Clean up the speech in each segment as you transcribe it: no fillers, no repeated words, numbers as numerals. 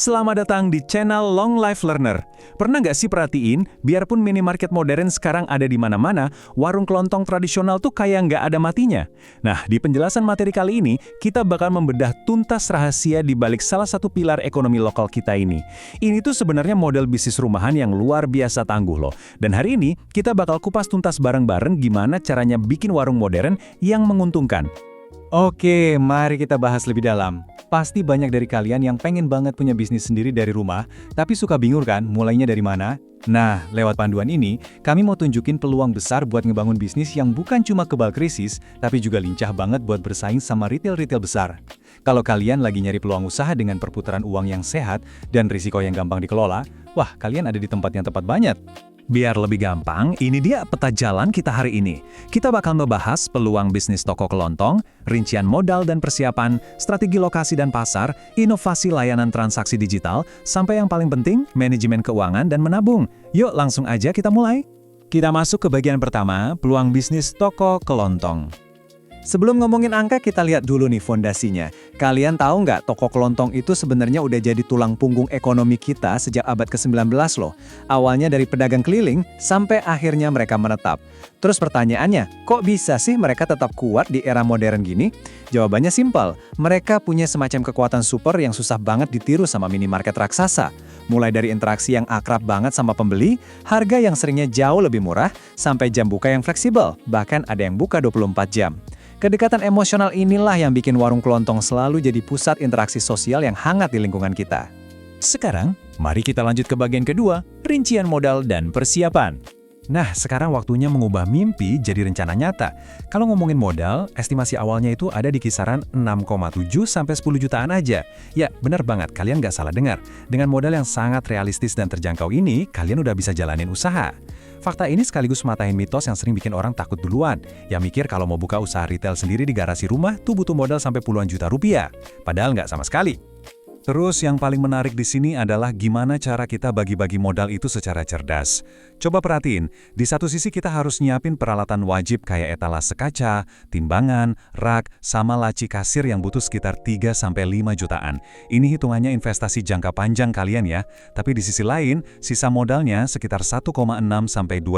Selamat datang di channel Long Life Learner. Pernah nggak sih perhatiin, biarpun minimarket modern sekarang ada di mana-mana, warung kelontong tradisional tuh kayak nggak ada matinya? Nah, di penjelasan materi kali ini, kita bakal membedah tuntas rahasia di balik salah satu pilar ekonomi lokal kita ini. Ini tuh sebenarnya model bisnis rumahan yang luar biasa tangguh loh. Dan hari ini, kita bakal kupas tuntas bareng-bareng gimana caranya bikin warung modern yang menguntungkan. Oke, mari kita bahas lebih dalam. Pasti banyak dari kalian yang pengen banget punya bisnis sendiri dari rumah, tapi suka bingung kan mulainya dari mana? Nah, lewat panduan ini, kami mau tunjukin peluang besar buat ngebangun bisnis yang bukan cuma kebal krisis, tapi juga lincah banget buat bersaing sama retail-retail besar. Kalau kalian lagi nyari peluang usaha dengan perputaran uang yang sehat dan risiko yang gampang dikelola, wah, kalian ada di tempat yang tepat banget. Biar lebih gampang, ini dia peta jalan kita hari ini. Kita bakal membahas peluang bisnis toko kelontong, rincian modal dan persiapan, strategi lokasi dan pasar, inovasi layanan transaksi digital, sampai yang paling penting, manajemen keuangan dan menabung. Yuk langsung aja kita mulai. Kita masuk ke bagian pertama, peluang bisnis toko kelontong. Sebelum ngomongin angka, kita lihat dulu nih fondasinya. Kalian tahu nggak, toko kelontong itu sebenarnya udah jadi tulang punggung ekonomi kita sejak abad ke-19 loh. Awalnya dari pedagang keliling, sampai akhirnya mereka menetap. Terus pertanyaannya, kok bisa sih mereka tetap kuat di era modern gini? Jawabannya simpel, mereka punya semacam kekuatan super yang susah banget ditiru sama minimarket raksasa. Mulai dari interaksi yang akrab banget sama pembeli, harga yang seringnya jauh lebih murah, sampai jam buka yang fleksibel, bahkan ada yang buka 24 jam. Kedekatan emosional inilah yang bikin warung kelontong selalu jadi pusat interaksi sosial yang hangat di lingkungan kita. Sekarang, mari kita lanjut ke bagian kedua, rincian modal dan persiapan. Nah, sekarang waktunya mengubah mimpi jadi rencana nyata. Kalau ngomongin modal, estimasi awalnya itu ada di kisaran 6,7 sampai 10 jutaan aja. Ya, benar banget, kalian nggak salah dengar. Dengan modal yang sangat realistis dan terjangkau ini, kalian udah bisa jalanin usaha. Fakta ini sekaligus matahin mitos yang sering bikin orang takut duluan. Yang mikir kalau mau buka usaha retail sendiri di garasi rumah tuh butuh modal sampai puluhan juta rupiah. Padahal nggak sama sekali. Terus yang paling menarik di sini adalah gimana cara kita bagi-bagi modal itu secara cerdas. Coba perhatiin, di satu sisi kita harus nyiapin peralatan wajib kayak etalase kaca, timbangan, rak, sama laci kasir yang butuh sekitar 3-5 jutaan. Ini hitungannya investasi jangka panjang kalian ya. Tapi di sisi lain, sisa modalnya sekitar 1,6-2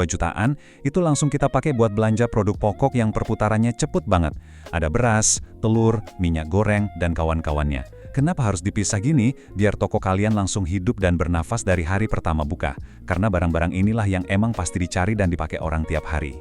jutaan itu langsung kita pakai buat belanja produk pokok yang perputarannya cepet banget. Ada beras, telur, minyak goreng, dan kawan-kawannya. Kenapa harus dipisah gini? Biar toko kalian langsung hidup dan bernafas dari hari pertama buka. Karena barang-barang inilah yang emang pasti dicari dan dipakai orang tiap hari.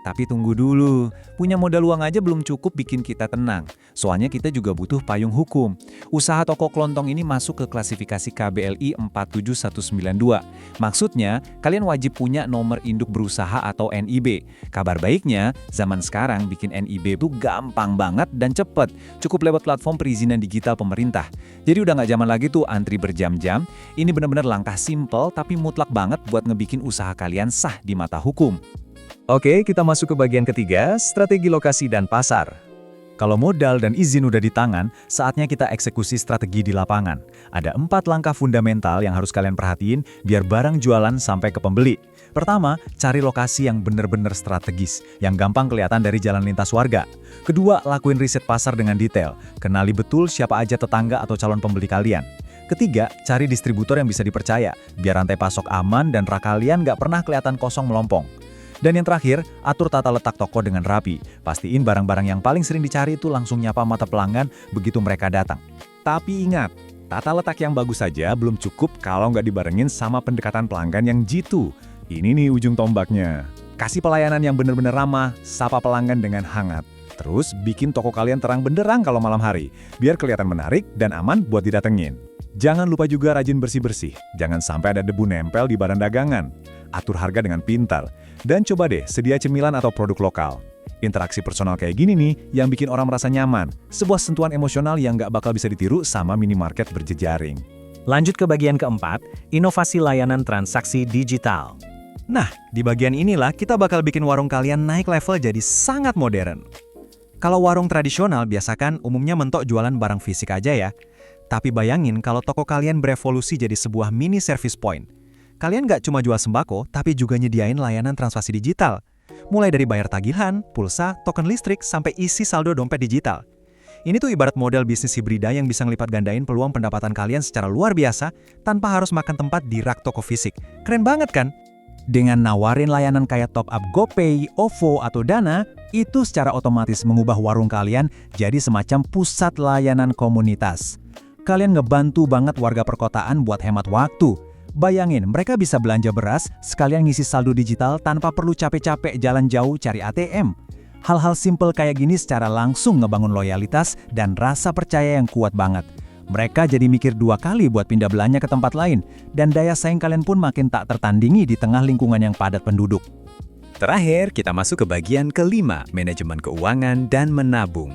Tapi tunggu dulu. Punya modal uang aja belum cukup bikin kita tenang. Soalnya kita juga butuh payung hukum. Usaha toko kelontong ini masuk ke klasifikasi KBLI 47192. Maksudnya, kalian wajib punya nomor induk berusaha atau NIB. Kabar baiknya, zaman sekarang bikin NIB itu gampang banget dan cepet. Cukup lewat platform perizinan digital pemerintah. Jadi udah nggak zaman lagi tuh antri berjam-jam. Ini benar-benar langkah simple tapi mutlak banget buat ngebikin usaha kalian sah di mata hukum. Oke, kita masuk ke bagian ketiga, strategi lokasi dan pasar. Kalau modal dan izin udah di tangan, saatnya kita eksekusi strategi di lapangan. Ada 4 langkah fundamental yang harus kalian perhatiin biar barang jualan sampai ke pembeli. Pertama, cari lokasi yang benar-benar strategis, yang gampang kelihatan dari jalan lintas warga. Kedua, lakuin riset pasar dengan detail. Kenali betul siapa aja tetangga atau calon pembeli kalian. Ketiga, cari distributor yang bisa dipercaya, biar rantai pasok aman dan rak kalian nggak pernah kelihatan kosong melompong. Dan yang terakhir, atur tata letak toko dengan rapi. Pastiin barang-barang yang paling sering dicari itu langsung nyapa mata pelanggan begitu mereka datang. Tapi ingat, tata letak yang bagus saja belum cukup kalau nggak dibarengin sama pendekatan pelanggan yang jitu. Ini nih ujung tombaknya. Kasih pelayanan yang benar-benar ramah, sapa pelanggan dengan hangat. Terus bikin toko kalian terang benderang kalau malam hari, biar kelihatan menarik dan aman buat didatengin. Jangan lupa juga rajin bersih-bersih. Jangan sampai ada debu nempel di barang dagangan. Atur harga dengan pintar. Dan coba deh sedia cemilan atau produk lokal. Interaksi personal kayak gini nih yang bikin orang merasa nyaman. Sebuah sentuhan emosional yang nggak bakal bisa ditiru sama minimarket berjejaring. Lanjut ke bagian keempat, inovasi layanan transaksi digital. Nah, di bagian inilah kita bakal bikin warung kalian naik level jadi sangat modern. Kalau warung tradisional biasakan umumnya mentok jualan barang fisik aja ya. Tapi bayangin kalau toko kalian berevolusi jadi sebuah mini service point. Kalian nggak cuma jual sembako, tapi juga nyediain layanan transaksi digital. Mulai dari bayar tagihan, pulsa, token listrik, sampai isi saldo dompet digital. Ini tuh ibarat model bisnis hibrida yang bisa ngelipat gandain peluang pendapatan kalian secara luar biasa tanpa harus makan tempat di rak toko fisik. Keren banget kan? Dengan nawarin layanan kayak top up GoPay, OVO, atau Dana, itu secara otomatis mengubah warung kalian jadi semacam pusat layanan komunitas. Kalian ngebantu banget warga perkotaan buat hemat waktu. Bayangin, mereka bisa belanja beras, sekalian ngisi saldo digital tanpa perlu capek-capek jalan jauh cari ATM. Hal-hal simple kayak gini secara langsung ngebangun loyalitas dan rasa percaya yang kuat banget. Mereka jadi mikir 2 kali buat pindah belanja ke tempat lain, dan daya saing kalian pun makin tak tertandingi di tengah lingkungan yang padat penduduk. Terakhir, kita masuk ke bagian kelima, manajemen keuangan dan menabung.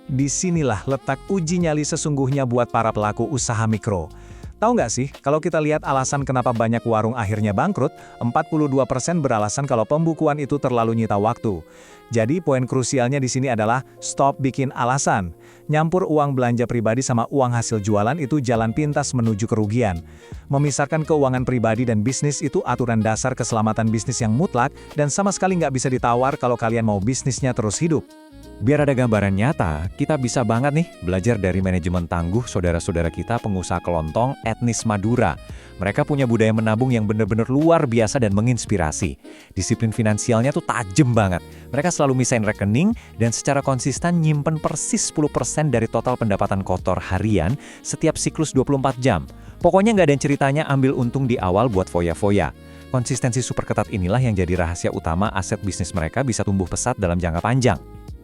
Disinilah letak uji nyali sesungguhnya buat para pelaku usaha mikro. Tahu nggak sih, kalau kita lihat alasan kenapa banyak warung akhirnya bangkrut, 42% beralasan kalau pembukuan itu terlalu nyita waktu. Jadi poin krusialnya di sini adalah stop bikin alasan. Nyampur uang belanja pribadi sama uang hasil jualan itu jalan pintas menuju kerugian. Memisahkan keuangan pribadi dan bisnis itu aturan dasar keselamatan bisnis yang mutlak dan sama sekali nggak bisa ditawar kalau kalian mau bisnisnya terus hidup. Biar ada gambaran nyata, kita bisa banget nih belajar dari manajemen tangguh saudara-saudara kita pengusaha kelontong etnis Madura. Mereka punya budaya menabung yang benar-benar luar biasa dan menginspirasi. Disiplin finansialnya tuh tajam banget. Mereka selalu misahin rekening dan secara konsisten nyimpen persis 10% dari total pendapatan kotor harian setiap siklus 24 jam. Pokoknya nggak ada yang ceritanya ambil untung di awal buat foya-foya. Konsistensi super ketat inilah yang jadi rahasia utama aset bisnis mereka bisa tumbuh pesat dalam jangka panjang.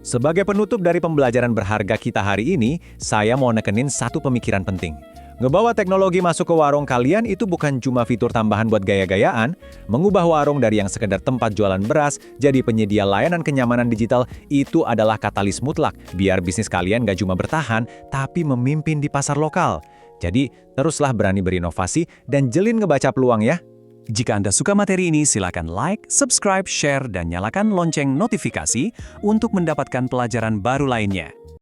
Sebagai penutup dari pembelajaran berharga kita hari ini, saya mau nekenin satu pemikiran penting. Ngebawa teknologi masuk ke warung kalian itu bukan cuma fitur tambahan buat gaya-gayaan, mengubah warung dari yang sekedar tempat jualan beras jadi penyedia layanan kenyamanan digital itu adalah katalis mutlak biar bisnis kalian gak cuma bertahan, tapi memimpin di pasar lokal. Jadi, teruslah berani berinovasi dan jelin ngebaca peluang ya. Jika Anda suka materi ini, silakan like, subscribe, share, dan nyalakan lonceng notifikasi untuk mendapatkan pelajaran baru lainnya.